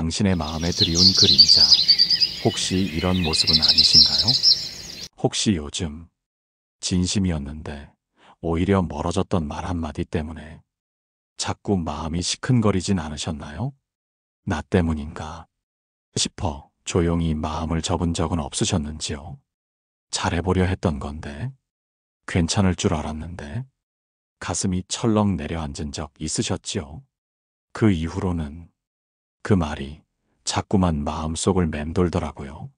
당신의 마음에 드리운 그림자. 혹시 이런 모습은 아니신가요? 혹시 요즘 진심이었는데 오히려 멀어졌던 말 한마디 때문에 자꾸 마음이 시큰거리진 않으셨나요? 나 때문인가 싶어 조용히 마음을 접은 적은 없으셨는지요? 잘해보려 했던 건데, 괜찮을 줄 알았는데, 가슴이 철렁 내려앉은 적 있으셨지요? 그 이후로는 그 말이 자꾸만 마음속을 맴돌더라고요.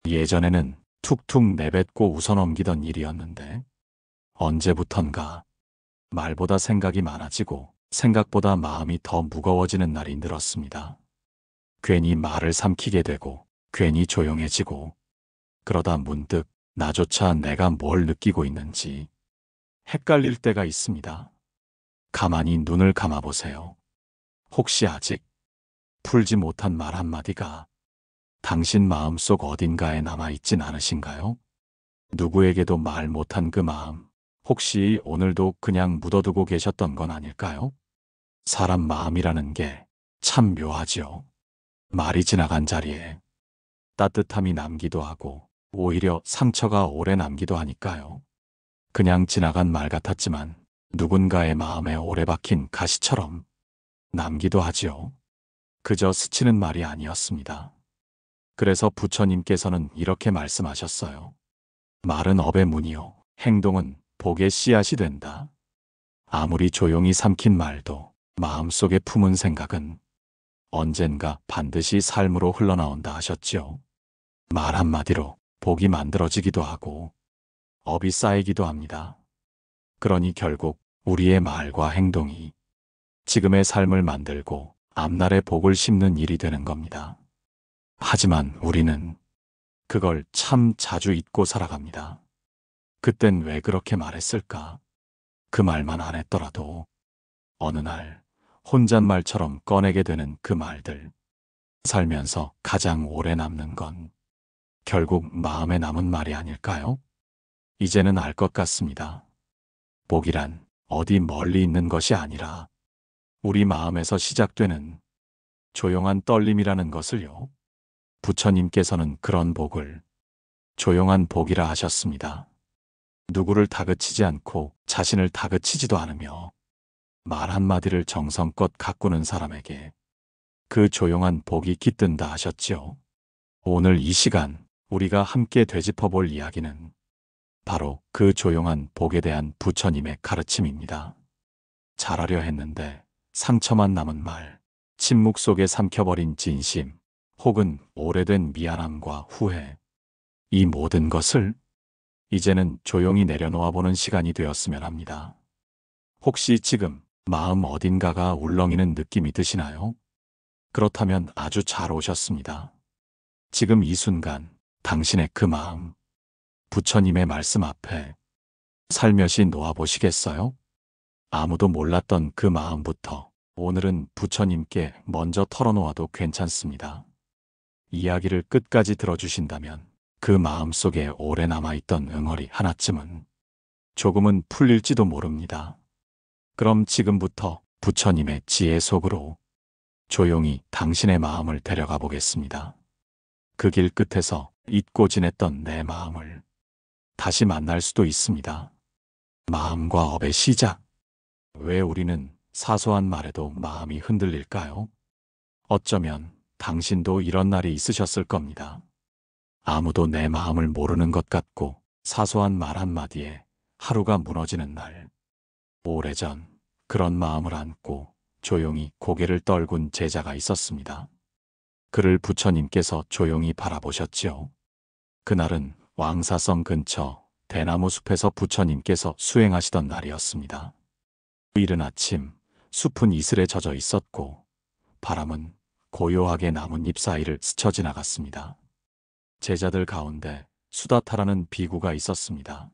예전에는 툭툭 내뱉고 웃어넘기던 일이었는데, 언제부턴가 말보다 생각이 많아지고 생각보다 마음이 더 무거워지는 날이 늘었습니다. 괜히 말을 삼키게 되고 괜히 조용해지고 그러다 문득 나조차 내가 뭘 느끼고 있는지 헷갈릴 때가 있습니다. 가만히 눈을 감아보세요. 혹시 아직 풀지 못한 말 한마디가 당신 마음속 어딘가에 남아있진 않으신가요? 누구에게도 말 못한 그 마음, 혹시 오늘도 그냥 묻어두고 계셨던 건 아닐까요? 사람 마음이라는 게 참 묘하지요. 말이 지나간 자리에 따뜻함이 남기도 하고 오히려 상처가 오래 남기도 하니까요. 그냥 지나간 말 같았지만 누군가의 마음에 오래 박힌 가시처럼 남기도 하지요. 그저 스치는 말이 아니었습니다. 그래서 부처님께서는 이렇게 말씀하셨어요. 말은 업의 문이요, 행동은 복의 씨앗이 된다. 아무리 조용히 삼킨 말도 마음속에 품은 생각은 언젠가 반드시 삶으로 흘러나온다 하셨지요. 말 한마디로 복이 만들어지기도 하고 업이 쌓이기도 합니다. 그러니 결국 우리의 말과 행동이 지금의 삶을 만들고 앞날의 복을 심는 일이 되는 겁니다. 하지만 우리는 그걸 참 자주 잊고 살아갑니다. 그땐 왜 그렇게 말했을까? 그 말만 안 했더라도 어느 날 혼잣말처럼 꺼내게 되는 그 말들. 살면서 가장 오래 남는 건 결국 마음에 남은 말이 아닐까요? 이제는 알 것 같습니다. 복이란 어디 멀리 있는 것이 아니라 우리 마음에서 시작되는 조용한 떨림이라는 것을요. 부처님께서는 그런 복을 조용한 복이라 하셨습니다. 누구를 다그치지 않고 자신을 다그치지도 않으며 말 한마디를 정성껏 가꾸는 사람에게 그 조용한 복이 깃든다 하셨지요. 오늘 이 시간 우리가 함께 되짚어 볼 이야기는 바로 그 조용한 복에 대한 부처님의 가르침입니다. 잘하려 했는데 상처만 남은 말, 침묵 속에 삼켜버린 진심, 혹은 오래된 미안함과 후회. 이 모든 것을 이제는 조용히 내려놓아 보는 시간이 되었으면 합니다. 혹시 지금 마음 어딘가가 울렁이는 느낌이 드시나요? 그렇다면 아주 잘 오셨습니다. 지금 이 순간 당신의 그 마음, 부처님의 말씀 앞에 살며시 놓아보시겠어요? 아무도 몰랐던 그 마음부터 오늘은 부처님께 먼저 털어놓아도 괜찮습니다. 이야기를 끝까지 들어주신다면 그 마음속에 오래 남아있던 응어리 하나쯤은 조금은 풀릴지도 모릅니다. 그럼 지금부터 부처님의 지혜 속으로 조용히 당신의 마음을 데려가 보겠습니다. 그 길 끝에서 잊고 지냈던 내 마음을 다시 만날 수도 있습니다. 마음과 업의 시작. 왜 우리는 사소한 말에도 마음이 흔들릴까요? 어쩌면 당신도 이런 날이 있으셨을 겁니다. 아무도 내 마음을 모르는 것 같고 사소한 말 한마디에 하루가 무너지는 날. 오래전 그런 마음을 안고 조용히 고개를 떨군 제자가 있었습니다. 그를 부처님께서 조용히 바라보셨지요. 그날은 왕사성 근처 대나무 숲에서 부처님께서 수행하시던 날이었습니다. 이른 아침 숲은 이슬에 젖어 있었고 바람은 고요하게 나뭇잎 사이를 스쳐 지나갔습니다. 제자들 가운데 수다타라는 비구가 있었습니다.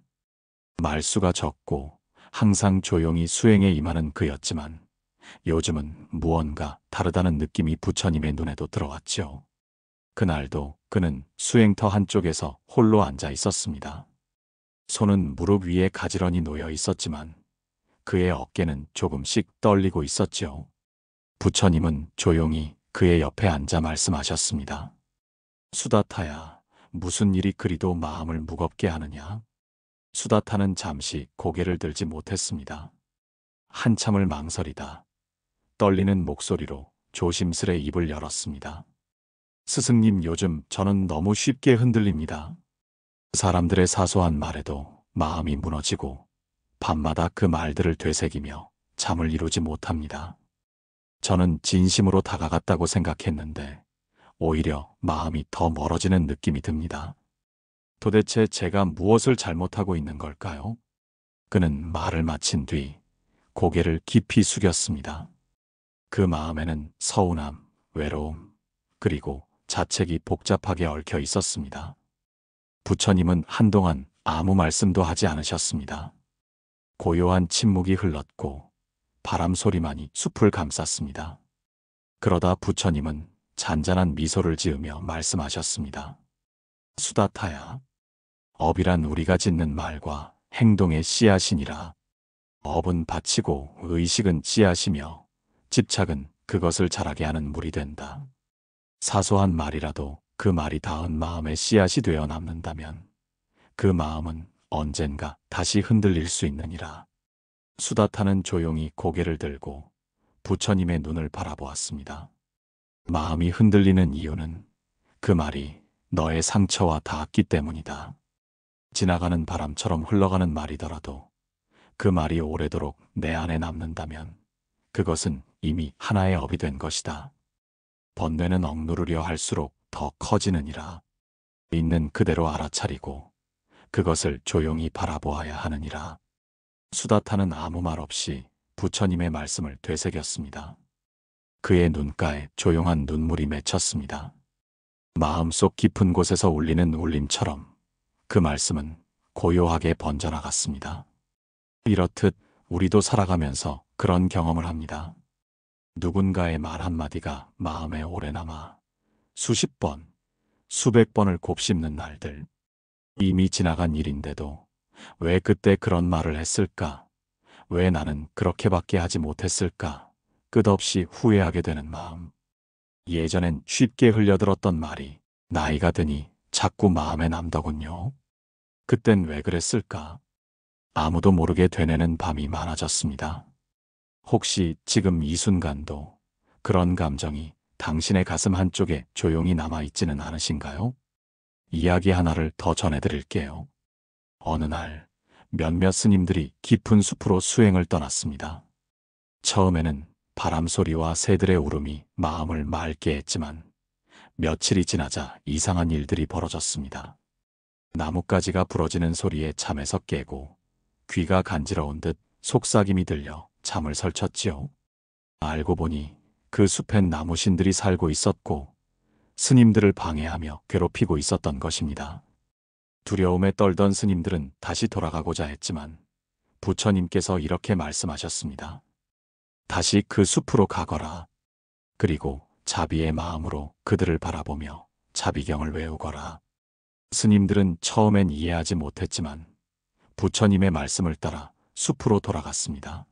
말수가 적고 항상 조용히 수행에 임하는 그였지만 요즘은 무언가 다르다는 느낌이 부처님의 눈에도 들어왔죠. 그날도 그는 수행터 한쪽에서 홀로 앉아 있었습니다. 손은 무릎 위에 가지런히 놓여 있었지만 그의 어깨는 조금씩 떨리고 있었지요. 부처님은 조용히 그의 옆에 앉아 말씀하셨습니다. 수다타야, 무슨 일이 그리도 마음을 무겁게 하느냐? 수다타는 잠시 고개를 들지 못했습니다. 한참을 망설이다 떨리는 목소리로 조심스레 입을 열었습니다. 스승님, 요즘 저는 너무 쉽게 흔들립니다. 사람들의 사소한 말에도 마음이 무너지고 밤마다 그 말들을 되새기며 잠을 이루지 못합니다. 저는 진심으로 다가갔다고 생각했는데 오히려 마음이 더 멀어지는 느낌이 듭니다. 도대체 제가 무엇을 잘못하고 있는 걸까요? 그는 말을 마친 뒤 고개를 깊이 숙였습니다. 그 마음에는 서운함, 외로움, 그리고 자책이 복잡하게 얽혀 있었습니다. 부처님은 한동안 아무 말씀도 하지 않으셨습니다. 고요한 침묵이 흘렀고 바람 소리만이 숲을 감쌌습니다. 그러다 부처님은 잔잔한 미소를 지으며 말씀하셨습니다. 수다타야, 업이란 우리가 짓는 말과 행동의 씨앗이니라. 업은 바치고 의식은 씨앗이며 집착은 그것을 자라게 하는 물이 된다. 사소한 말이라도 그 말이 닿은 마음의 씨앗이 되어 남는다면 그 마음은 언젠가 다시 흔들릴 수 있느니라. 수다타는 조용히 고개를 들고 부처님의 눈을 바라보았습니다. 마음이 흔들리는 이유는 그 말이 너의 상처와 닿았기 때문이다. 지나가는 바람처럼 흘러가는 말이더라도 그 말이 오래도록 내 안에 남는다면 그것은 이미 하나의 업이 된 것이다. 번뇌는 억누르려 할수록 더 커지느니라. 있는 그대로 알아차리고 그것을 조용히 바라보아야 하느니라. 수다타는 아무 말 없이 부처님의 말씀을 되새겼습니다. 그의 눈가에 조용한 눈물이 맺혔습니다. 마음속 깊은 곳에서 울리는 울림처럼 그 말씀은 고요하게 번져나갔습니다. 이렇듯 우리도 살아가면서 그런 경험을 합니다. 누군가의 말 한마디가 마음에 오래 남아 수십 번, 수백 번을 곱씹는 날들. 이미 지나간 일인데도 왜 그때 그런 말을 했을까? 왜 나는 그렇게밖에 하지 못했을까? 끝없이 후회하게 되는 마음. 예전엔 쉽게 흘려들었던 말이 나이가 드니 자꾸 마음에 남더군요. 그땐 왜 그랬을까? 아무도 모르게 되뇌는 밤이 많아졌습니다. 혹시 지금 이 순간도 그런 감정이 당신의 가슴 한쪽에 조용히 남아있지는 않으신가요? 이야기 하나를 더 전해드릴게요. 어느 날 몇몇 스님들이 깊은 숲으로 수행을 떠났습니다. 처음에는 바람 소리와 새들의 울음이 마음을 맑게 했지만 며칠이 지나자 이상한 일들이 벌어졌습니다. 나뭇가지가 부러지는 소리에 잠에서 깨고 귀가 간지러운 듯 속삭임이 들려 잠을 설쳤지요. 알고 보니 그 숲엔 나무신들이 살고 있었고 스님들을 방해하며 괴롭히고 있었던 것입니다. 두려움에 떨던 스님들은 다시 돌아가고자 했지만 부처님께서 이렇게 말씀하셨습니다. 다시 그 숲으로 가거라. 그리고 자비의 마음으로 그들을 바라보며 자비경을 외우거라. 스님들은 처음엔 이해하지 못했지만 부처님의 말씀을 따라 숲으로 돌아갔습니다.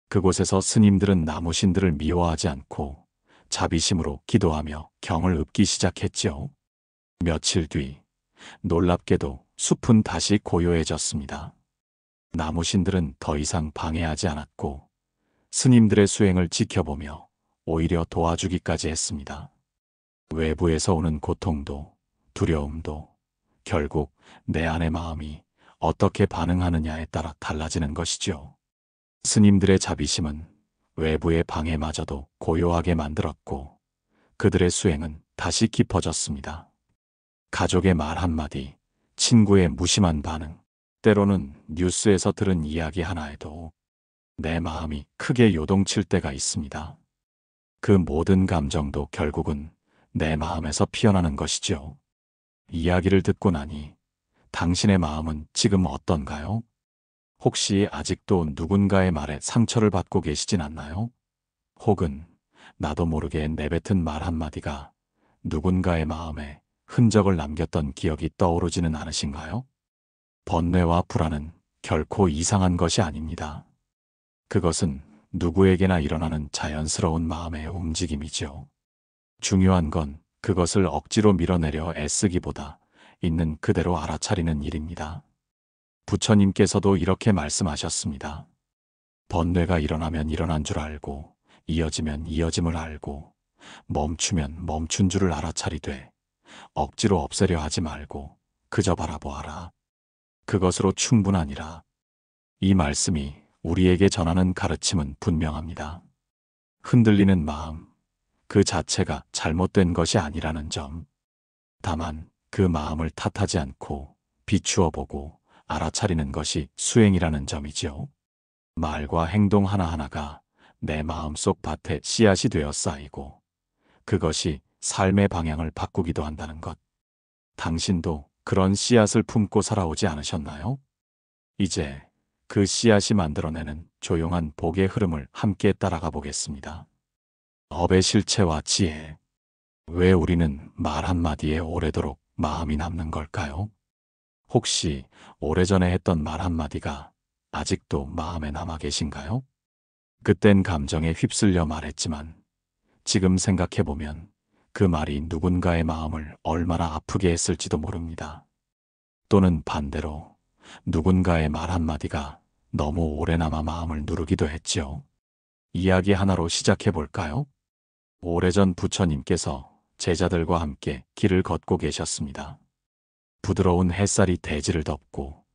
그곳에서 스님들은 나무신들을 미워하지 않고 자비심으로 기도하며 경을 읊기 시작했지요. 며칠 뒤 놀랍게도 숲은 다시 고요해졌습니다. 나무신들은 더 이상 방해하지 않았고 스님들의 수행을 지켜보며 오히려 도와주기까지 했습니다. 외부에서 오는 고통도 두려움도 결국 내 안의 마음이 어떻게 반응하느냐에 따라 달라지는 것이죠. 스님들의 자비심은 외부의 방해마저도 고요하게 만들었고 그들의 수행은 다시 깊어졌습니다. 가족의 말 한마디, 친구의 무심한 반응, 때로는 뉴스에서 들은 이야기 하나에도 내 마음이 크게 요동칠 때가 있습니다. 그 모든 감정도 결국은 내 마음에서 피어나는 것이죠. 이야기를 듣고 나니 당신의 마음은 지금 어떤가요? 혹시 아직도 누군가의 말에 상처를 받고 계시진 않나요? 혹은 나도 모르게 내뱉은 말 한마디가 누군가의 마음에 흔적을 남겼던 기억이 떠오르지는 않으신가요? 번뇌와 불안은 결코 이상한 것이 아닙니다. 그것은 누구에게나 일어나는 자연스러운 마음의 움직임이죠. 중요한 건 그것을 억지로 밀어내려 애쓰기보다 있는 그대로 알아차리는 일입니다. 부처님께서도 이렇게 말씀하셨습니다. 번뇌가 일어나면 일어난 줄 알고, 이어지면 이어짐을 알고, 멈추면 멈춘 줄을 알아차리되, 억지로 없애려 하지 말고 그저 바라보아라. 그것으로 충분하니라. 이 말씀이 우리에게 전하는 가르침은 분명합니다. 흔들리는 마음, 그 자체가 잘못된 것이 아니라는 점. 다만 그 마음을 탓하지 않고 비추어 보고 알아차리는 것이 수행이라는 점이지요. 말과 행동 하나하나가 내 마음속 밭에 씨앗이 되어 쌓이고 그것이 삶의 방향을 바꾸기도 한다는 것. 당신도 그런 씨앗을 품고 살아오지 않으셨나요? 이제 그 씨앗이 만들어내는 조용한 복의 흐름을 함께 따라가 보겠습니다. 업의 실체와 지혜. 왜 우리는 말 한마디에 오래도록 마음이 남는 걸까요? 혹시 오래전에 했던 말 한마디가 아직도 마음에 남아 계신가요? 그땐 감정에 휩쓸려 말했지만 지금 생각해보면 그 말이 누군가의 마음을 얼마나 아프게 했을지도 모릅니다. 또는 반대로 누군가의 말 한마디가 너무 오래 남아 마음을 누르기도 했지요. 이야기 하나로 시작해 볼까요? 오래전 부처님께서 제자들과 함께 길을 걷고 계셨습니다. 부드러운 햇살이 대지를 덮고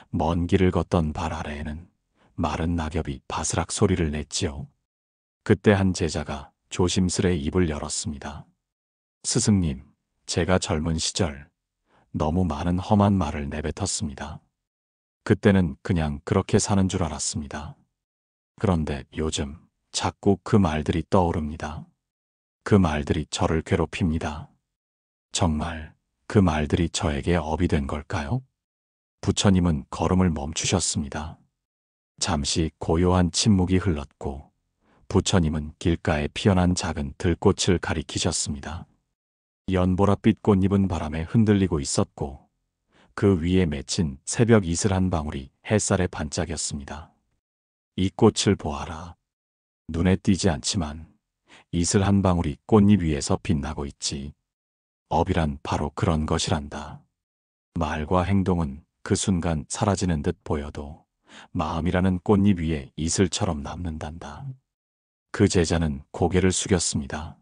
먼 길을 걷던 발 아래에는 마른 낙엽이 바스락 소리를 냈지요. 그때 한 제자가 조심스레 입을 열었습니다. 스승님, 제가 젊은 시절 너무 많은 험한 말을 내뱉었습니다. 그때는 그냥 그렇게 사는 줄 알았습니다. 그런데 요즘 자꾸 그 말들이 떠오릅니다. 그 말들이 저를 괴롭힙니다. 정말 그 말들이 저에게 업이 된 걸까요? 부처님은 걸음을 멈추셨습니다. 잠시 고요한 침묵이 흘렀고 부처님은 길가에 피어난 작은 들꽃을 가리키셨습니다. 연보랏빛 꽃잎은 바람에 흔들리고 있었고 그 위에 맺힌 새벽 이슬 한 방울이 햇살에 반짝였습니다. 이 꽃을 보아라. 눈에 띄지 않지만 이슬 한 방울이 꽃잎 위에서 빛나고 있지. 업이란 바로 그런 것이란다. 말과 행동은 그 순간 사라지는 듯 보여도 마음이라는 꽃잎 위에 이슬처럼 남는단다. 그 제자는 고개를 숙였습니다.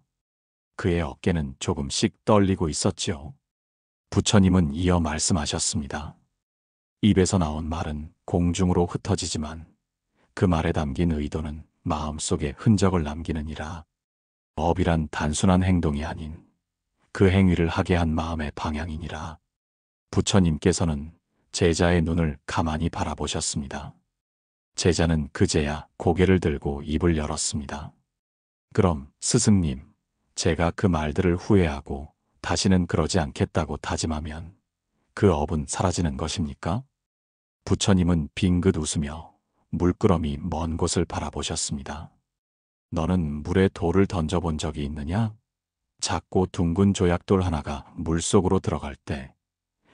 그의 어깨는 조금씩 떨리고 있었지요. 부처님은 이어 말씀하셨습니다. 입에서 나온 말은 공중으로 흩어지지만 그 말에 담긴 의도는 마음속에 흔적을 남기느니라. 업이란 단순한 행동이 아닌 그 행위를 하게 한 마음의 방향이니라. 부처님께서는 제자의 눈을 가만히 바라보셨습니다. 제자는 그제야 고개를 들고 입을 열었습니다. 그럼 스승님, 제가 그 말들을 후회하고 다시는 그러지 않겠다고 다짐하면 그 업은 사라지는 것입니까? 부처님은 빙긋 웃으며 물끄러미 먼 곳을 바라보셨습니다. 너는 물에 돌을 던져본 적이 있느냐? 작고 둥근 조약돌 하나가 물속으로 들어갈 때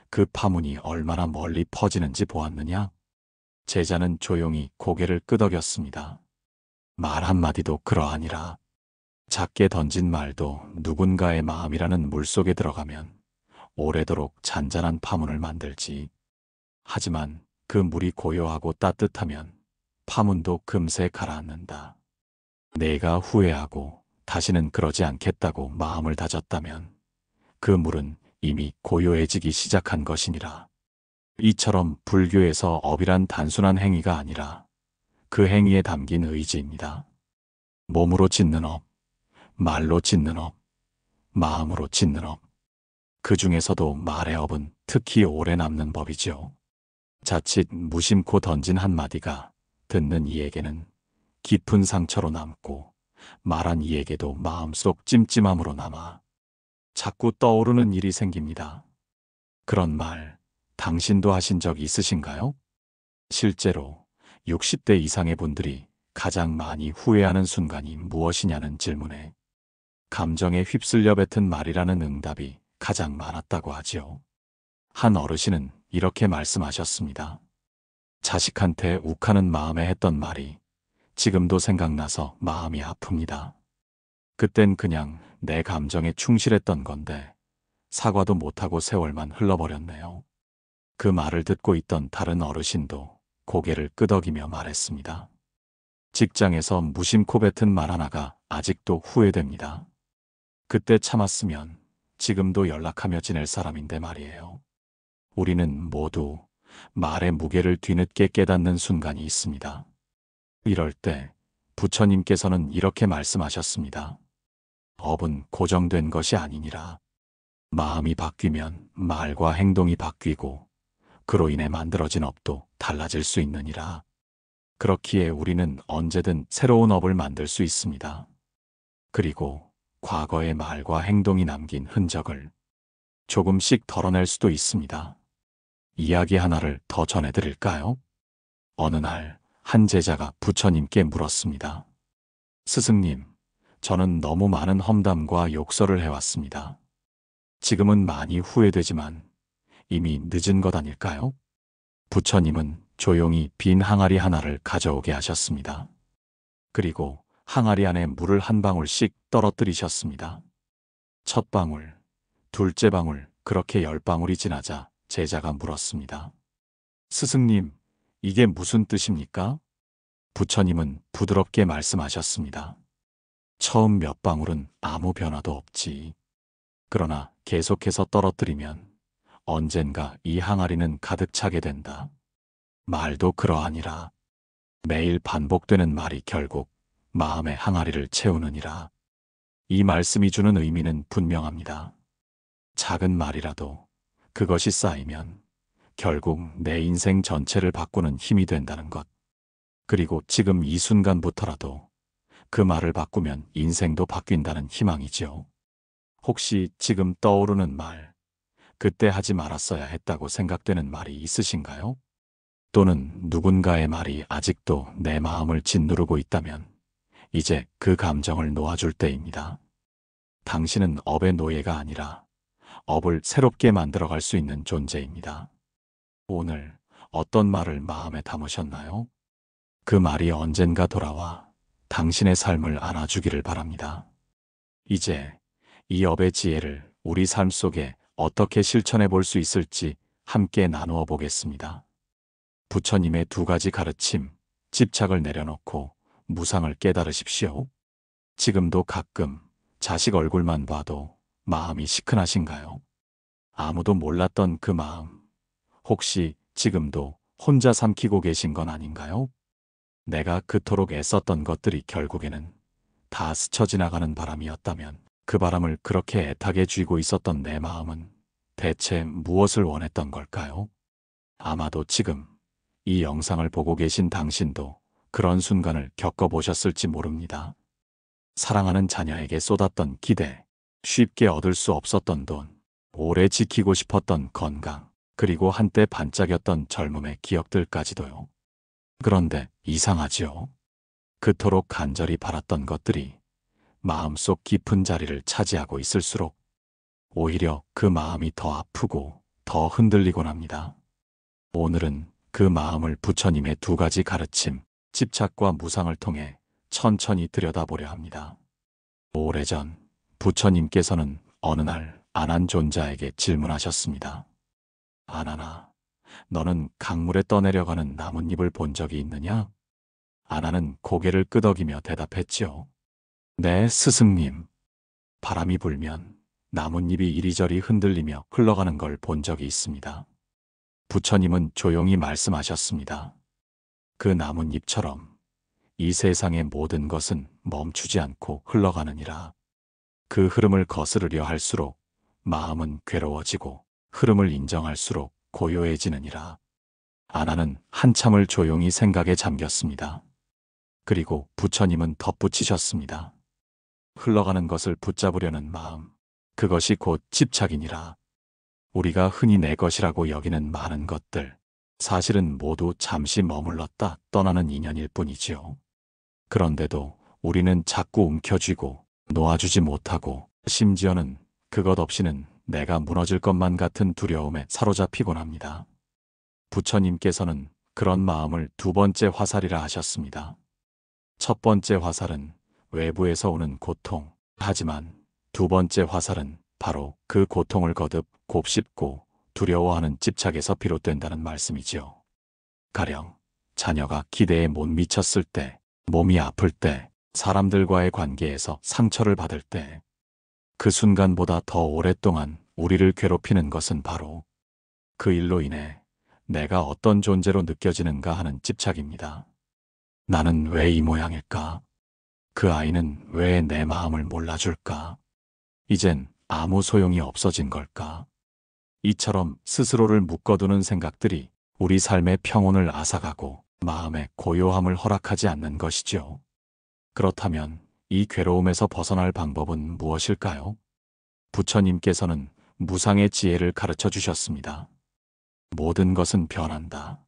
그 파문이 얼마나 멀리 퍼지는지 보았느냐? 제자는 조용히 고개를 끄덕였습니다. 말 한마디도 그러하니라. 작게 던진 말도 누군가의 마음이라는 물속에 들어가면 오래도록 잔잔한 파문을 만들지. 하지만 그 물이 고요하고 따뜻하면 파문도 금세 가라앉는다. 내가 후회하고 다시는 그러지 않겠다고 마음을 다졌다면 그 물은 이미 고요해지기 시작한 것이니라. 이처럼 불교에서 업이란 단순한 행위가 아니라 그 행위에 담긴 의지입니다. 몸으로 짓는 업, 말로 짓는 업, 마음으로 짓는 업. 그 중에서도 말의 업은 특히 오래 남는 법이지요. 자칫 무심코 던진 한마디가 듣는 이에게는 깊은 상처로 남고 말한 이에게도 마음속 찜찜함으로 남아 자꾸 떠오르는 일이 생깁니다. 그런 말, 당신도 하신 적 있으신가요? 실제로 60대 이상의 분들이 가장 많이 후회하는 순간이 무엇이냐는 질문에 감정에 휩쓸려 뱉은 말이라는 응답이 가장 많았다고 하지요. 한 어르신은 이렇게 말씀하셨습니다. 자식한테 욱하는 마음에 했던 말이 지금도 생각나서 마음이 아픕니다. 그땐 그냥 내 감정에 충실했던 건데 사과도 못하고 세월만 흘러버렸네요. 그 말을 듣고 있던 다른 어르신도 고개를 끄덕이며 말했습니다. 직장에서 무심코 뱉은 말 하나가 아직도 후회됩니다. 그때 참았으면 지금도 연락하며 지낼 사람인데 말이에요. 우리는 모두 말의 무게를 뒤늦게 깨닫는 순간이 있습니다. 이럴 때 부처님께서는 이렇게 말씀하셨습니다. 업은 고정된 것이 아니니라. 마음이 바뀌면 말과 행동이 바뀌고 그로 인해 만들어진 업도 달라질 수 있느니라. 그렇기에 우리는 언제든 새로운 업을 만들 수 있습니다. 그리고 과거의 말과 행동이 남긴 흔적을 조금씩 덜어낼 수도 있습니다. 이야기 하나를 더 전해드릴까요? 어느 날 한 제자가 부처님께 물었습니다. 스승님, 저는 너무 많은 험담과 욕설을 해왔습니다. 지금은 많이 후회되지만 이미 늦은 것 아닐까요? 부처님은 조용히 빈 항아리 하나를 가져오게 하셨습니다. 그리고 항아리 안에 물을 한 방울씩 떨어뜨리셨습니다. 첫 방울, 둘째 방울, 그렇게 10방울이 지나자 제자가 물었습니다. 스승님, 이게 무슨 뜻입니까? 부처님은 부드럽게 말씀하셨습니다. 처음 몇 방울은 아무 변화도 없지. 그러나 계속해서 떨어뜨리면 언젠가 이 항아리는 가득 차게 된다. 말도 그러하니라. 매일 반복되는 말이 결국 마음의 항아리를 채우느니라. 이 말씀이 주는 의미는 분명합니다. 작은 말이라도 그것이 쌓이면 결국 내 인생 전체를 바꾸는 힘이 된다는 것. 그리고 지금 이 순간부터라도 그 말을 바꾸면 인생도 바뀐다는 희망이지요. 혹시 지금 떠오르는 말, 그때 하지 말았어야 했다고 생각되는 말이 있으신가요? 또는 누군가의 말이 아직도 내 마음을 짓누르고 있다면 이제 그 감정을 놓아줄 때입니다. 당신은 업의 노예가 아니라 업을 새롭게 만들어갈 수 있는 존재입니다. 오늘 어떤 말을 마음에 담으셨나요? 그 말이 언젠가 돌아와 당신의 삶을 안아주기를 바랍니다. 이제 이 업의 지혜를 우리 삶 속에 어떻게 실천해 볼 수 있을지 함께 나누어 보겠습니다. 부처님의 2가지 가르침, 집착을 내려놓고 무상을 깨달으십시오. 지금도 가끔 자식 얼굴만 봐도 마음이 시큰하신가요? 아무도 몰랐던 그 마음, 혹시 지금도 혼자 삼키고 계신 건 아닌가요? 내가 그토록 애썼던 것들이 결국에는 다 스쳐 지나가는 바람이었다면 그 바람을 그렇게 애타게 쥐고 있었던 내 마음은 대체 무엇을 원했던 걸까요? 아마도 지금 이 영상을 보고 계신 당신도 그런 순간을 겪어보셨을지 모릅니다. 사랑하는 자녀에게 쏟았던 기대, 쉽게 얻을 수 없었던 돈, 오래 지키고 싶었던 건강, 그리고 한때 반짝였던 젊음의 기억들까지도요. 그런데 이상하지요. 그토록 간절히 바랐던 것들이 마음속 깊은 자리를 차지하고 있을수록 오히려 그 마음이 더 아프고 더 흔들리곤 합니다. 오늘은 그 마음을 부처님의 2가지 가르침, 집착과 무상을 통해 천천히 들여다보려 합니다. 오래전 부처님께서는 어느 날 아난존자에게 질문하셨습니다. 아난아, 너는 강물에 떠내려가는 나뭇잎을 본 적이 있느냐? 아난은 고개를 끄덕이며 대답했지요. 네, 스승님. 바람이 불면 나뭇잎이 이리저리 흔들리며 흘러가는 걸 본 적이 있습니다. 부처님은 조용히 말씀하셨습니다. 그 나뭇잎처럼 이 세상의 모든 것은 멈추지 않고 흘러가느니라. 그 흐름을 거스르려 할수록 마음은 괴로워지고 흐름을 인정할수록 고요해지느니라. 아나는 한참을 조용히 생각에 잠겼습니다. 그리고 부처님은 덧붙이셨습니다. 흘러가는 것을 붙잡으려는 마음, 그것이 곧 집착이니라. 우리가 흔히 내 것이라고 여기는 많은 것들, 사실은 모두 잠시 머물렀다 떠나는 인연일 뿐이지요. 그런데도 우리는 자꾸 움켜쥐고 놓아주지 못하고 심지어는 그것 없이는 내가 무너질 것만 같은 두려움에 사로잡히곤 합니다. 부처님께서는 그런 마음을 2번째 화살이라 하셨습니다. 첫 번째 화살은 외부에서 오는 고통, 하지만 두 번째 화살은 바로 그 고통을 거듭 곱씹고 두려워하는 집착에서 비롯된다는 말씀이지요. 가령 자녀가 기대에 못 미쳤을 때, 몸이 아플 때, 사람들과의 관계에서 상처를 받을 때, 그 순간보다 더 오랫동안 우리를 괴롭히는 것은 바로 그 일로 인해 내가 어떤 존재로 느껴지는가 하는 집착입니다. 나는 왜 이 모양일까? 그 아이는 왜 내 마음을 몰라줄까? 이젠 아무 소용이 없어진 걸까? 이처럼 스스로를 묶어두는 생각들이 우리 삶의 평온을 앗아가고 마음의 고요함을 허락하지 않는 것이죠. 그렇다면 이 괴로움에서 벗어날 방법은 무엇일까요? 부처님께서는 무상의 지혜를 가르쳐 주셨습니다. 모든 것은 변한다.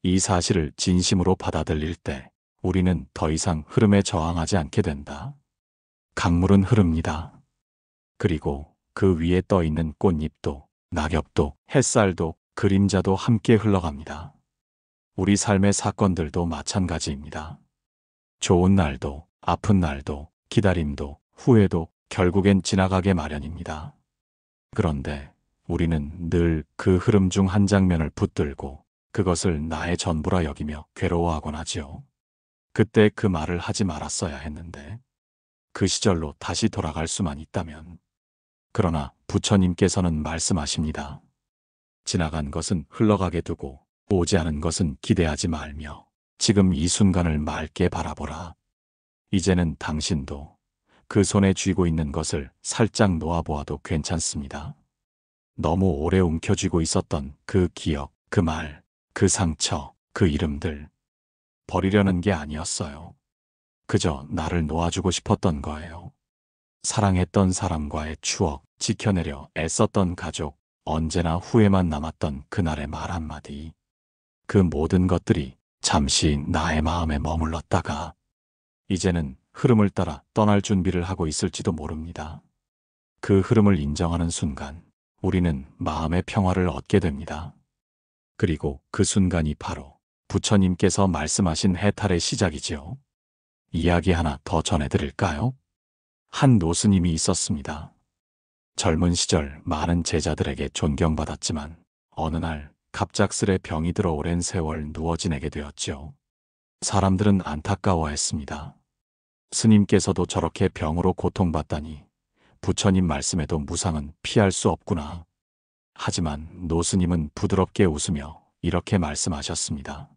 이 사실을 진심으로 받아들일 때 우리는 더 이상 흐름에 저항하지 않게 된다. 강물은 흐릅니다. 그리고 그 위에 떠 있는 꽃잎도, 낙엽도, 햇살도, 그림자도 함께 흘러갑니다. 우리 삶의 사건들도 마찬가지입니다. 좋은 날도, 아픈 날도, 기다림도, 후회도 결국엔 지나가게 마련입니다. 그런데 우리는 늘 그 흐름 중 한 장면을 붙들고 그것을 나의 전부라 여기며 괴로워하곤 하지요. 그때 그 말을 하지 말았어야 했는데, 그 시절로 다시 돌아갈 수만 있다면. 그러나 부처님께서는 말씀하십니다. 지나간 것은 흘러가게 두고 오지 않은 것은 기대하지 말며 지금 이 순간을 맑게 바라보라. 이제는 당신도 그 손에 쥐고 있는 것을 살짝 놓아보아도 괜찮습니다. 너무 오래 움켜쥐고 있었던 그 기억, 그 말, 그 상처, 그 이름들. 버리려는 게 아니었어요. 그저 나를 놓아주고 싶었던 거예요. 사랑했던 사람과의 추억, 지켜내려 애썼던 가족, 언제나 후회만 남았던 그날의 말 한마디. 그 모든 것들이 잠시 나의 마음에 머물렀다가 이제는 흐름을 따라 떠날 준비를 하고 있을지도 모릅니다. 그 흐름을 인정하는 순간 우리는 마음의 평화를 얻게 됩니다. 그리고 그 순간이 바로 부처님께서 말씀하신 해탈의 시작이지요. 이야기 하나 더 전해드릴까요? 한 노스님이 있었습니다. 젊은 시절 많은 제자들에게 존경받았지만 어느 날 갑작스레 병이 들어 오랜 세월 누워 지내게 되었죠. 사람들은 안타까워했습니다. 스님께서도 저렇게 병으로 고통받다니 부처님 말씀에도 무상은 피할 수 없구나. 하지만 노스님은 부드럽게 웃으며 이렇게 말씀하셨습니다.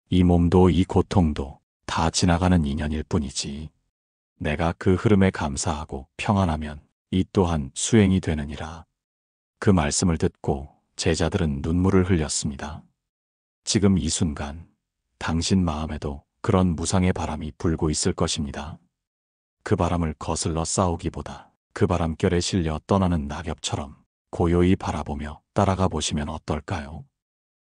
이 몸도 이 고통도 다 지나가는 인연일 뿐이지. 내가 그 흐름에 감사하고 평안하면 이 또한 수행이 되느니라. 그 말씀을 듣고 제자들은 눈물을 흘렸습니다. 지금 이 순간 당신 마음에도 그런 무상의 바람이 불고 있을 것입니다. 그 바람을 거슬러 싸우기보다 그 바람결에 실려 떠나는 낙엽처럼 고요히 바라보며 따라가 보시면 어떨까요?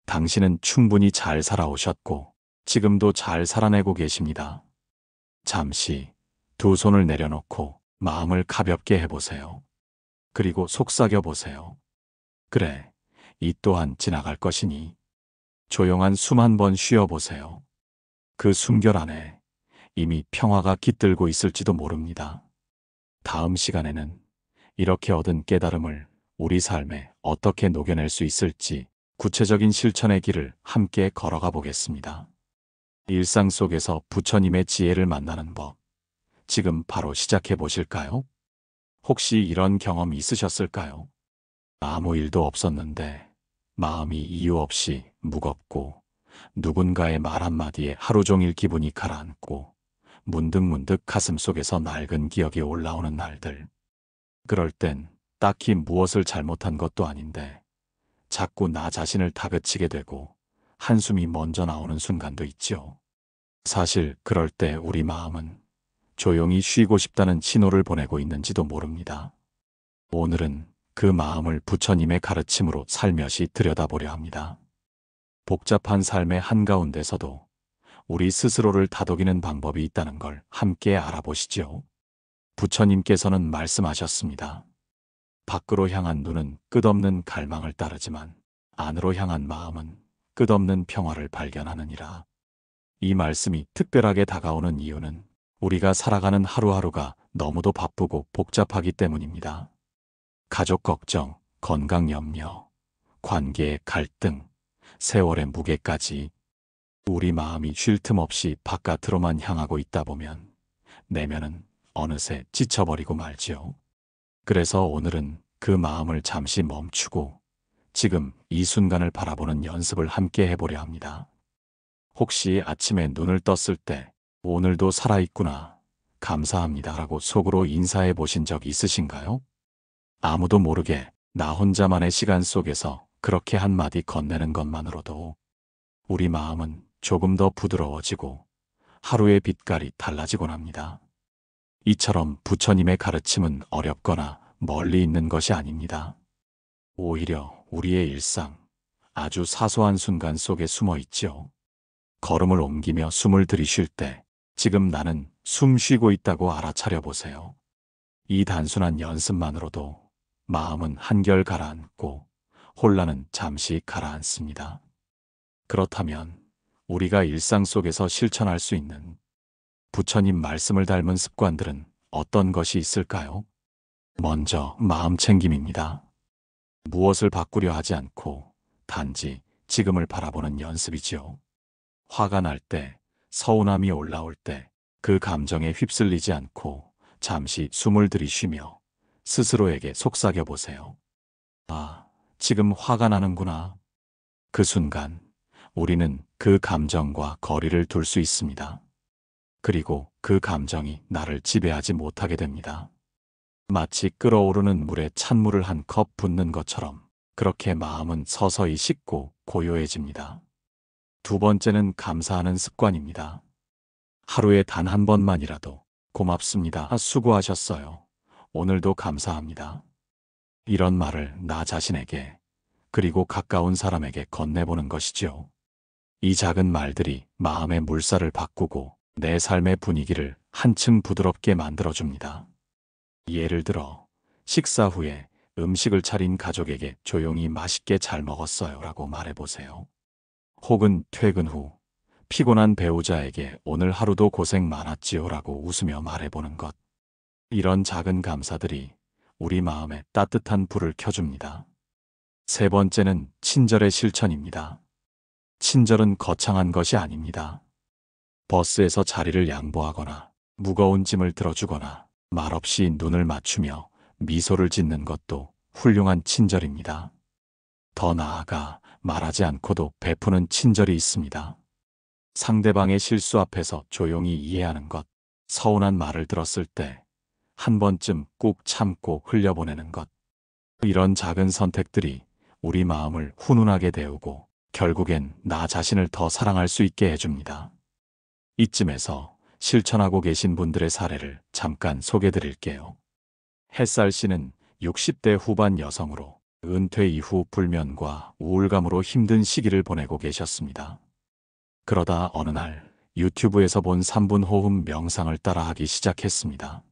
당신은 충분히 잘 살아오셨고 지금도 잘 살아내고 계십니다. 잠시 두 손을 내려놓고 마음을 가볍게 해보세요. 그리고 속삭여 보세요. 그래, 이 또한 지나갈 것이니. 조용한 숨 한 번 쉬어보세요. 그 숨결 안에 이미 평화가 깃들고 있을지도 모릅니다. 다음 시간에는 이렇게 얻은 깨달음을 우리 삶에 어떻게 녹여낼 수 있을지 구체적인 실천의 길을 함께 걸어가 보겠습니다. 일상 속에서 부처님의 지혜를 만나는 법, 지금 바로 시작해 보실까요? 혹시 이런 경험 있으셨을까요? 아무 일도 없었는데 마음이 이유 없이 무겁고 누군가의 말 한마디에 하루 종일 기분이 가라앉고 문득문득 가슴속에서 낡은 기억이 올라오는 날들. 그럴 땐 딱히 무엇을 잘못한 것도 아닌데 자꾸 나 자신을 다그치게 되고 한숨이 먼저 나오는 순간도 있죠. 사실 그럴 때 우리 마음은 조용히 쉬고 싶다는 신호를 보내고 있는지도 모릅니다. 오늘은 그 마음을 부처님의 가르침으로 살며시 들여다보려 합니다. 복잡한 삶의 한가운데서도 우리 스스로를 다독이는 방법이 있다는 걸 함께 알아보시죠. 부처님께서는 말씀하셨습니다. 밖으로 향한 눈은 끝없는 갈망을 따르지만 안으로 향한 마음은 끝없는 평화를 발견하느니라. 이 말씀이 특별하게 다가오는 이유는 우리가 살아가는 하루하루가 너무도 바쁘고 복잡하기 때문입니다. 가족 걱정, 건강 염려, 관계의 갈등, 세월의 무게까지 우리 마음이 쉴 틈 없이 바깥으로만 향하고 있다 보면 내면은 어느새 지쳐버리고 말지요. 그래서 오늘은 그 마음을 잠시 멈추고 지금 이 순간을 바라보는 연습을 함께 해보려 합니다. 혹시 아침에 눈을 떴을 때 오늘도 살아있구나, 감사합니다라고 속으로 인사해 보신 적 있으신가요? 아무도 모르게 나 혼자만의 시간 속에서 그렇게 한마디 건네는 것만으로도 우리 마음은 조금 더 부드러워지고 하루의 빛깔이 달라지곤 합니다. 이처럼 부처님의 가르침은 어렵거나 멀리 있는 것이 아닙니다. 오히려 우리의 일상, 아주 사소한 순간 속에 숨어 있지요. 걸음을 옮기며 숨을 들이쉴 때 지금 나는 숨 쉬고 있다고 알아차려 보세요. 이 단순한 연습만으로도 마음은 한결 가라앉고 혼란은 잠시 가라앉습니다. 그렇다면 우리가 일상 속에서 실천할 수 있는 부처님 말씀을 닮은 습관들은 어떤 것이 있을까요? 먼저 마음 챙김입니다. 무엇을 바꾸려 하지 않고 단지 지금을 바라보는 연습이지요. 화가 날 때, 서운함이 올라올 때 그 감정에 휩쓸리지 않고 잠시 숨을 들이쉬며 스스로에게 속삭여 보세요. 아, 지금 화가 나는구나. 그 순간 우리는 그 감정과 거리를 둘 수 있습니다. 그리고 그 감정이 나를 지배하지 못하게 됩니다. 마치 끓어오르는 물에 찬물을 한 컵 붓는 것처럼 그렇게 마음은 서서히 식고 고요해집니다. 두 번째는 감사하는 습관입니다. 하루에 단 한 번만이라도 고맙습니다, 수고하셨어요, 오늘도 감사합니다, 이런 말을 나 자신에게 그리고 가까운 사람에게 건네보는 것이지요. 이 작은 말들이 마음의 물살을 바꾸고 내 삶의 분위기를 한층 부드럽게 만들어줍니다. 예를 들어 식사 후에 음식을 차린 가족에게 조용히 맛있게 잘 먹었어요 라고 말해보세요. 혹은 퇴근 후 피곤한 배우자에게 오늘 하루도 고생 많았지요 라고 웃으며 말해보는 것. 이런 작은 감사들이 우리 마음에 따뜻한 불을 켜줍니다. 세 번째는 친절의 실천입니다. 친절은 거창한 것이 아닙니다. 버스에서 자리를 양보하거나 무거운 짐을 들어주거나 말없이 눈을 맞추며 미소를 짓는 것도 훌륭한 친절입니다. 더 나아가 말하지 않고도 베푸는 친절이 있습니다. 상대방의 실수 앞에서 조용히 이해하는 것, 서운한 말을 들었을 때 한 번쯤 꾹 참고 흘려보내는 것. 이런 작은 선택들이 우리 마음을 훈훈하게 데우고 결국엔 나 자신을 더 사랑할 수 있게 해줍니다. 이쯤에서 실천하고 계신 분들의 사례를 잠깐 소개드릴게요. 햇살 씨는 60대 후반 여성으로 은퇴 이후 불면과 우울감으로 힘든 시기를 보내고 계셨습니다. 그러다 어느 날 유튜브에서 본 3분 호흡 명상을 따라하기 시작했습니다.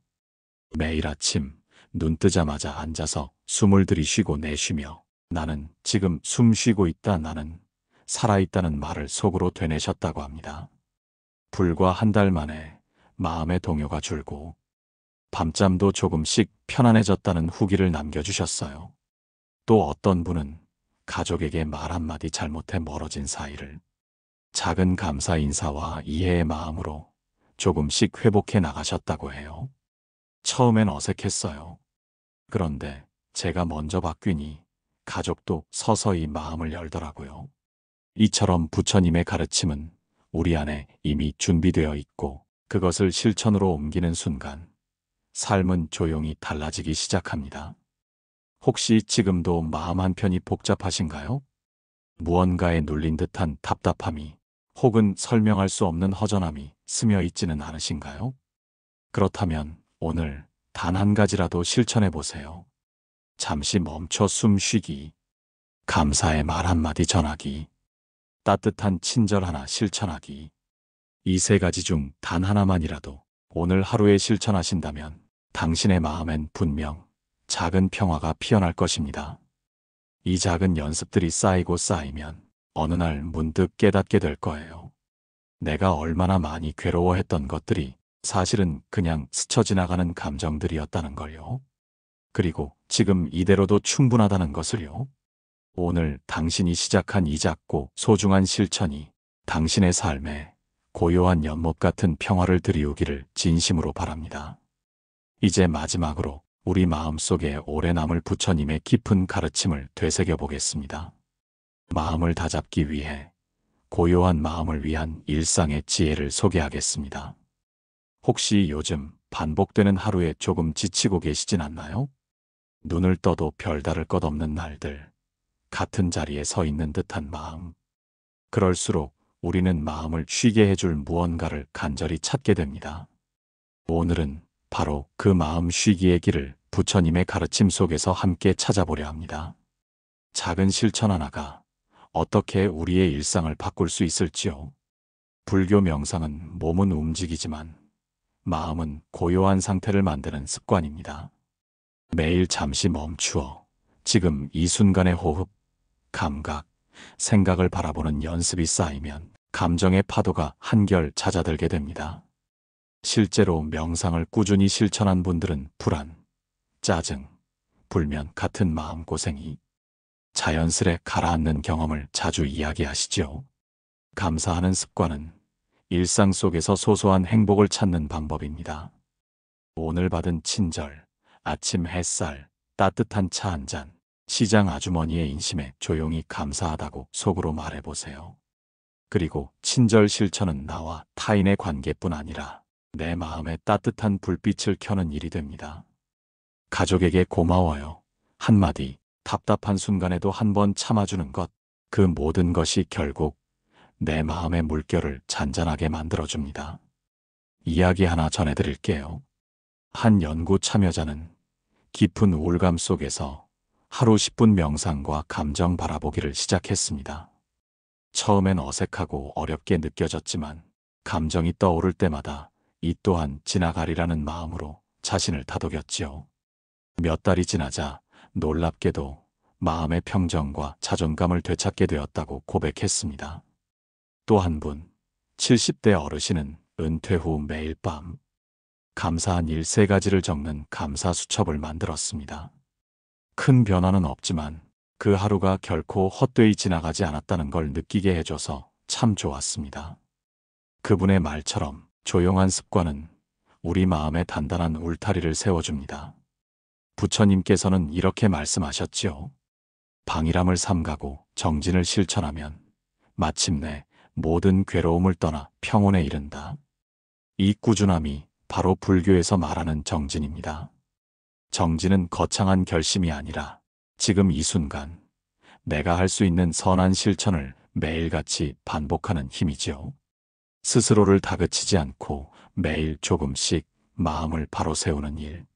매일 아침 눈 뜨자마자 앉아서 숨을 들이쉬고 내쉬며 나는 지금 숨 쉬고 있다, 나는 살아있다는 말을 속으로 되뇌셨다고 합니다. 불과 한 달 만에 마음의 동요가 줄고 밤잠도 조금씩 편안해졌다는 후기를 남겨주셨어요. 또 어떤 분은 가족에게 말 한마디 잘못해 멀어진 사이를 작은 감사 인사와 이해의 마음으로 조금씩 회복해 나가셨다고 해요. 처음엔 어색했어요. 그런데 제가 먼저 바뀌니 가족도 서서히 마음을 열더라고요. 이처럼 부처님의 가르침은 우리 안에 이미 준비되어 있고 그것을 실천으로 옮기는 순간 삶은 조용히 달라지기 시작합니다. 혹시 지금도 마음 한편이 복잡하신가요? 무언가에 눌린 듯한 답답함이 혹은 설명할 수 없는 허전함이 스며 있지는 않으신가요? 그렇다면 오늘 단 한 가지라도 실천해 보세요. 잠시 멈춰 숨 쉬기, 감사의 말 한마디 전하기, 따뜻한 친절 하나 실천하기. 이 세 가지 중 단 하나만이라도 오늘 하루에 실천하신다면 당신의 마음엔 분명 작은 평화가 피어날 것입니다. 이 작은 연습들이 쌓이고 쌓이면 어느 날 문득 깨닫게 될 거예요. 내가 얼마나 많이 괴로워했던 것들이 사실은 그냥 스쳐 지나가는 감정들이었다는 걸요. 그리고 지금 이대로도 충분하다는 것을요. 오늘 당신이 시작한 이 작고 소중한 실천이 당신의 삶에 고요한 연못 같은 평화를 드리우기를 진심으로 바랍니다. 이제 마지막으로 우리 마음속에 오래 남을 부처님의 깊은 가르침을 되새겨 보겠습니다. 마음을 다잡기 위해 고요한 마음을 위한 일상의 지혜를 소개하겠습니다. 혹시 요즘 반복되는 하루에 조금 지치고 계시진 않나요? 눈을 떠도 별다를 것 없는 날들, 같은 자리에 서 있는 듯한 마음. 그럴수록 우리는 마음을 쉬게 해줄 무언가를 간절히 찾게 됩니다. 오늘은 바로 그 마음 쉬기의 길을 부처님의 가르침 속에서 함께 찾아보려 합니다. 작은 실천 하나가 어떻게 우리의 일상을 바꿀 수 있을지요? 불교 명상은 몸은 움직이지만 마음은 고요한 상태를 만드는 습관입니다. 매일 잠시 멈추어 지금 이 순간의 호흡, 감각, 생각을 바라보는 연습이 쌓이면 감정의 파도가 한결 잦아들게 됩니다. 실제로 명상을 꾸준히 실천한 분들은 불안, 짜증, 불면 같은 마음고생이 자연스레 가라앉는 경험을 자주 이야기하시죠. 감사하는 습관은 일상 속에서 소소한 행복을 찾는 방법입니다. 오늘 받은 친절, 아침 햇살, 따뜻한 차 한 잔, 시장 아주머니의 인심에 조용히 감사하다고 속으로 말해보세요. 그리고 친절 실천은 나와 타인의 관계뿐 아니라 내 마음에 따뜻한 불빛을 켜는 일이 됩니다. 가족에게 고마워요. 한마디, 답답한 순간에도 한번 참아주는 것, 그 모든 것이 결국 내 마음의 물결을 잔잔하게 만들어줍니다. 이야기 하나 전해드릴게요. 한 연구 참여자는 깊은 우울감 속에서 하루 10분 명상과 감정 바라보기를 시작했습니다. 처음엔 어색하고 어렵게 느껴졌지만 감정이 떠오를 때마다 이 또한 지나가리라는 마음으로 자신을 다독였지요. 몇 달이 지나자 놀랍게도 마음의 평정과 자존감을 되찾게 되었다고 고백했습니다. 또 한 분, 70대 어르신은 은퇴 후 매일 밤 감사한 일 3가지를 적는 감사 수첩을 만들었습니다. 큰 변화는 없지만 그 하루가 결코 헛되이 지나가지 않았다는 걸 느끼게 해줘서 참 좋았습니다. 그분의 말처럼 조용한 습관은 우리 마음에 단단한 울타리를 세워줍니다. 부처님께서는 이렇게 말씀하셨지요. 방일함을 삼가고 정진을 실천하면 마침내 모든 괴로움을 떠나 평온에 이른다. 이 꾸준함이 바로 불교에서 말하는 정진입니다. 정진은 거창한 결심이 아니라 지금 이 순간 내가 할 수 있는 선한 실천을 매일같이 반복하는 힘이지요. 스스로를 다그치지 않고 매일 조금씩 마음을 바로 세우는 일.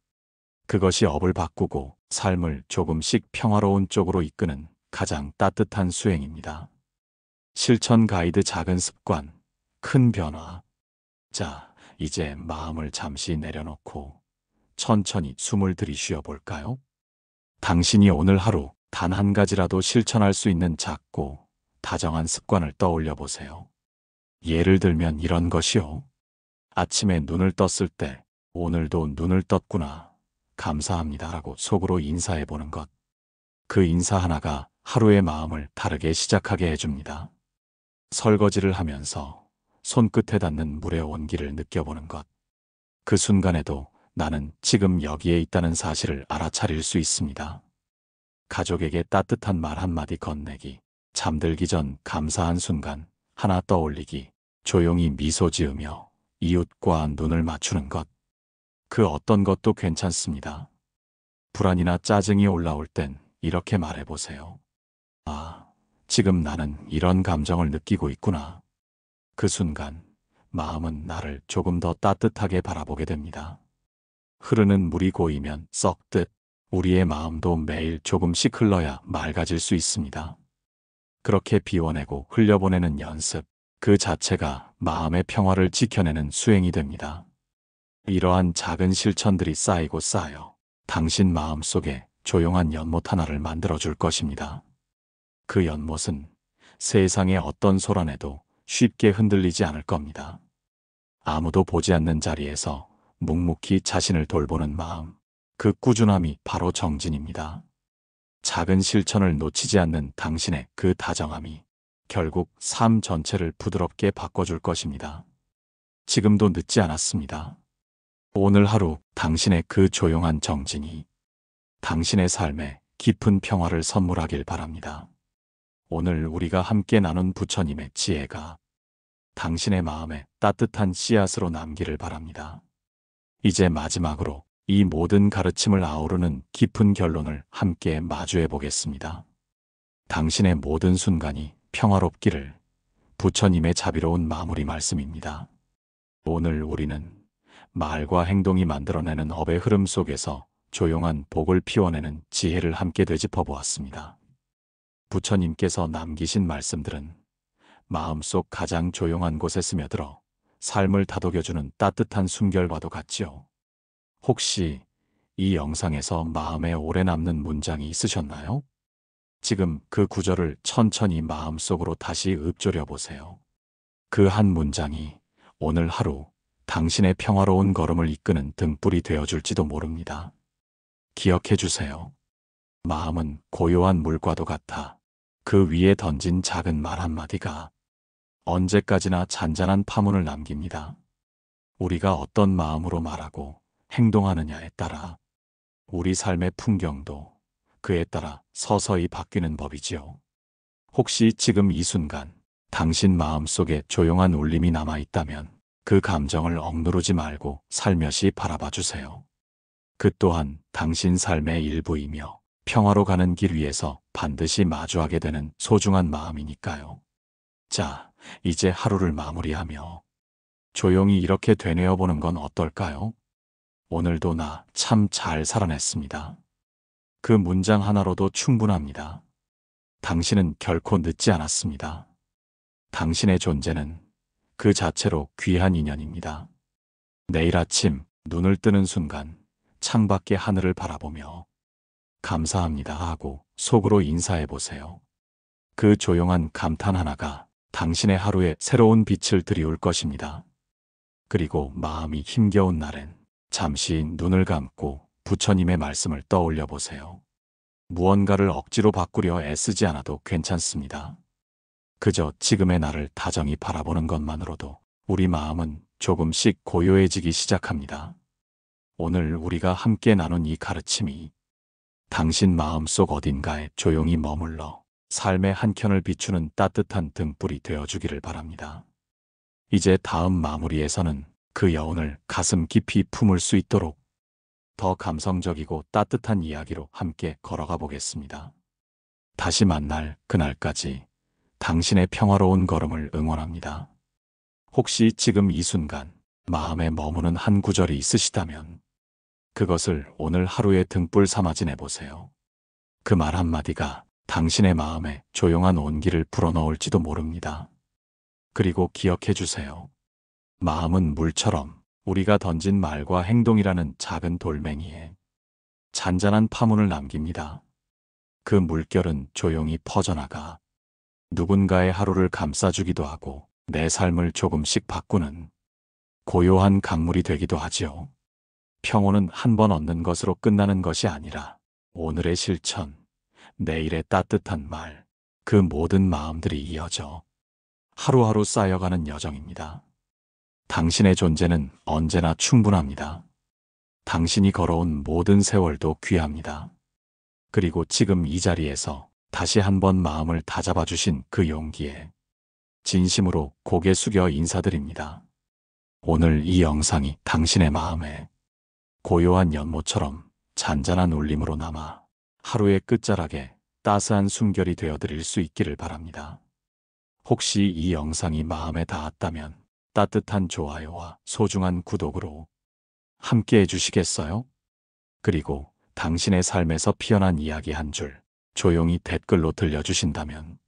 그것이 업을 바꾸고 삶을 조금씩 평화로운 쪽으로 이끄는 가장 따뜻한 수행입니다. 실천 가이드 작은 습관, 큰 변화. 자, 이제 마음을 잠시 내려놓고 천천히 숨을 들이쉬어 볼까요? 당신이 오늘 하루 단 한 가지라도 실천할 수 있는 작고 다정한 습관을 떠올려 보세요. 예를 들면 이런 것이요. 아침에 눈을 떴을 때 오늘도 눈을 떴구나. 감사합니다라고 속으로 인사해 보는 것. 그 인사 하나가 하루의 마음을 다르게 시작하게 해줍니다. 설거지를 하면서 손끝에 닿는 물의 온기를 느껴보는 것. 그 순간에도 나는 지금 여기에 있다는 사실을 알아차릴 수 있습니다. 가족에게 따뜻한 말 한마디 건네기, 잠들기 전 감사한 순간 하나 떠올리기, 조용히 미소 지으며 이웃과 눈을 맞추는 것. 그 어떤 것도 괜찮습니다. 불안이나 짜증이 올라올 땐 이렇게 말해보세요. 아, 지금 나는 이런 감정을 느끼고 있구나. 그 순간 마음은 나를 조금 더 따뜻하게 바라보게 됩니다. 흐르는 물이 고이면 썩듯 우리의 마음도 매일 조금씩 흘러야 맑아질 수 있습니다. 그렇게 비워내고 흘려보내는 연습, 그 자체가 마음의 평화를 지켜내는 수행이 됩니다. 이러한 작은 실천들이 쌓이고 쌓여 당신 마음속에 조용한 연못 하나를 만들어줄 것입니다. 그 연못은 세상의 어떤 소란에도 쉽게 흔들리지 않을 겁니다. 아무도 보지 않는 자리에서 묵묵히 자신을 돌보는 마음, 그 꾸준함이 바로 정진입니다. 작은 실천을 놓치지 않는 당신의 그 다정함이 결국 삶 전체를 부드럽게 바꿔줄 것입니다. 지금도 늦지 않았습니다. 오늘 하루 당신의 그 조용한 정진이 당신의 삶에 깊은 평화를 선물하길 바랍니다. 오늘 우리가 함께 나눈 부처님의 지혜가 당신의 마음에 따뜻한 씨앗으로 남기를 바랍니다. 이제 마지막으로 이 모든 가르침을 아우르는 깊은 결론을 함께 마주해 보겠습니다. 당신의 모든 순간이 평화롭기를. 부처님의 자비로운 마무리 말씀입니다. 오늘 우리는 말과 행동이 만들어내는 업의 흐름 속에서 조용한 복을 피워내는 지혜를 함께 되짚어 보았습니다. 부처님께서 남기신 말씀들은 마음속 가장 조용한 곳에 스며들어 삶을 다독여주는 따뜻한 숨결과도 같지요. 혹시 이 영상에서 마음에 오래 남는 문장이 있으셨나요? 지금 그 구절을 천천히 마음속으로 다시 읊조려 보세요. 그 한 문장이 오늘 하루 당신의 평화로운 걸음을 이끄는 등불이 되어줄지도 모릅니다. 기억해 주세요. 마음은 고요한 물과도 같아 그 위에 던진 작은 말 한마디가 언제까지나 잔잔한 파문을 남깁니다. 우리가 어떤 마음으로 말하고 행동하느냐에 따라 우리 삶의 풍경도 그에 따라 서서히 바뀌는 법이지요. 혹시 지금 이 순간 당신 마음속에 조용한 울림이 남아있다면 그 감정을 억누르지 말고 살며시 바라봐 주세요. 그 또한 당신 삶의 일부이며 평화로 가는 길 위에서 반드시 마주하게 되는 소중한 마음이니까요. 자, 이제 하루를 마무리하며 조용히 이렇게 되뇌어 보는 건 어떨까요? 오늘도 나 참 잘 살아냈습니다. 그 문장 하나로도 충분합니다. 당신은 결코 늦지 않았습니다. 당신의 존재는 그 자체로 귀한 인연입니다. 내일 아침 눈을 뜨는 순간 창밖의 하늘을 바라보며 감사합니다 하고 속으로 인사해 보세요. 그 조용한 감탄 하나가 당신의 하루에 새로운 빛을 들이울 것입니다. 그리고 마음이 힘겨운 날엔 잠시 눈을 감고 부처님의 말씀을 떠올려 보세요. 무언가를 억지로 바꾸려 애쓰지 않아도 괜찮습니다. 그저 지금의 나를 다정히 바라보는 것만으로도 우리 마음은 조금씩 고요해지기 시작합니다. 오늘 우리가 함께 나눈 이 가르침이 당신 마음속 어딘가에 조용히 머물러 삶의 한켠을 비추는 따뜻한 등불이 되어주기를 바랍니다. 이제 다음 마무리에서는 그 여운을 가슴 깊이 품을 수 있도록 더 감성적이고 따뜻한 이야기로 함께 걸어가 보겠습니다. 다시 만날 그날까지 당신의 평화로운 걸음을 응원합니다. 혹시 지금 이 순간 마음에 머무는 한 구절이 있으시다면 그것을 오늘 하루의 등불 삼아 지내보세요. 그 말 한마디가 당신의 마음에 조용한 온기를 불어넣을지도 모릅니다. 그리고 기억해 주세요. 마음은 물처럼 우리가 던진 말과 행동이라는 작은 돌멩이에 잔잔한 파문을 남깁니다. 그 물결은 조용히 퍼져나가 누군가의 하루를 감싸주기도 하고 내 삶을 조금씩 바꾸는 고요한 강물이 되기도 하지요. 평온은 한 번 얻는 것으로 끝나는 것이 아니라 오늘의 실천, 내일의 따뜻한 말, 그 모든 마음들이 이어져 하루하루 쌓여가는 여정입니다. 당신의 존재는 언제나 충분합니다. 당신이 걸어온 모든 세월도 귀합니다. 그리고 지금 이 자리에서 다시 한번 마음을 다잡아 주신 그 용기에 진심으로 고개 숙여 인사드립니다. 오늘 이 영상이 당신의 마음에 고요한 연못처럼 잔잔한 울림으로 남아 하루의 끝자락에 따스한 숨결이 되어드릴 수 있기를 바랍니다. 혹시 이 영상이 마음에 닿았다면 따뜻한 좋아요와 소중한 구독으로 함께 해주시겠어요? 그리고 당신의 삶에서 피어난 이야기 한 줄 조용히 댓글로 들려주신다면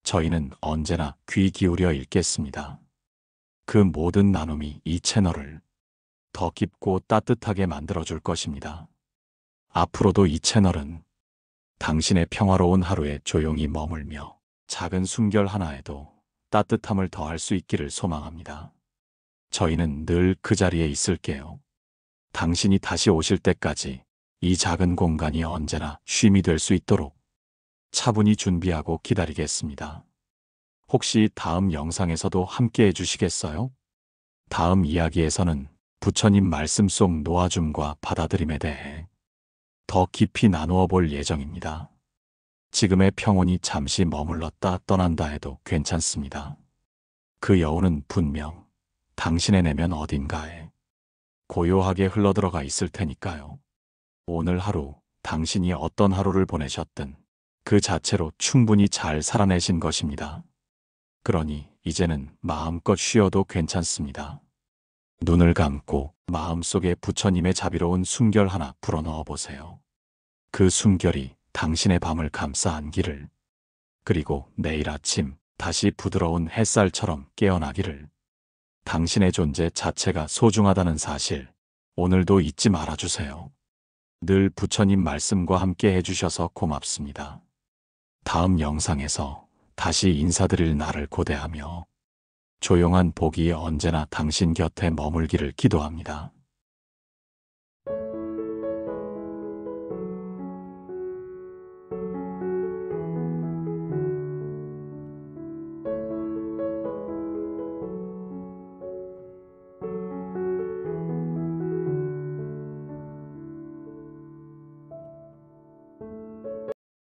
저희는 언제나 귀 기울여 읽겠습니다. 그 모든 나눔이 이 채널을 더 깊고 따뜻하게 만들어줄 것입니다. 앞으로도 이 채널은 당신의 평화로운 하루에 조용히 머물며 작은 숨결 하나에도 따뜻함을 더할 수 있기를 소망합니다. 저희는 늘 그 자리에 있을게요. 당신이 다시 오실 때까지 이 작은 공간이 언제나 쉼이 될 수 있도록 차분히 준비하고 기다리겠습니다. 혹시 다음 영상에서도 함께 해주시겠어요? 다음 이야기에서는 부처님 말씀 속 놓아줌과 받아들임에 대해 더 깊이 나누어 볼 예정입니다. 지금의 평온이 잠시 머물렀다 떠난다 해도 괜찮습니다. 그 여운은 분명 당신의 내면 어딘가에 고요하게 흘러들어가 있을 테니까요. 오늘 하루 당신이 어떤 하루를 보내셨든 그 자체로 충분히 잘 살아내신 것입니다. 그러니 이제는 마음껏 쉬어도 괜찮습니다. 눈을 감고 마음속에 부처님의 자비로운 숨결 하나 불어넣어 보세요. 그 숨결이 당신의 밤을 감싸 안기를, 그리고 내일 아침 다시 부드러운 햇살처럼 깨어나기를. 당신의 존재 자체가 소중하다는 사실, 오늘도 잊지 말아주세요. 늘 부처님 말씀과 함께 해주셔서 고맙습니다. 다음 영상에서 다시 인사드릴 날을 고대하며 조용한 복이 언제나 당신 곁에 머물기를 기도합니다.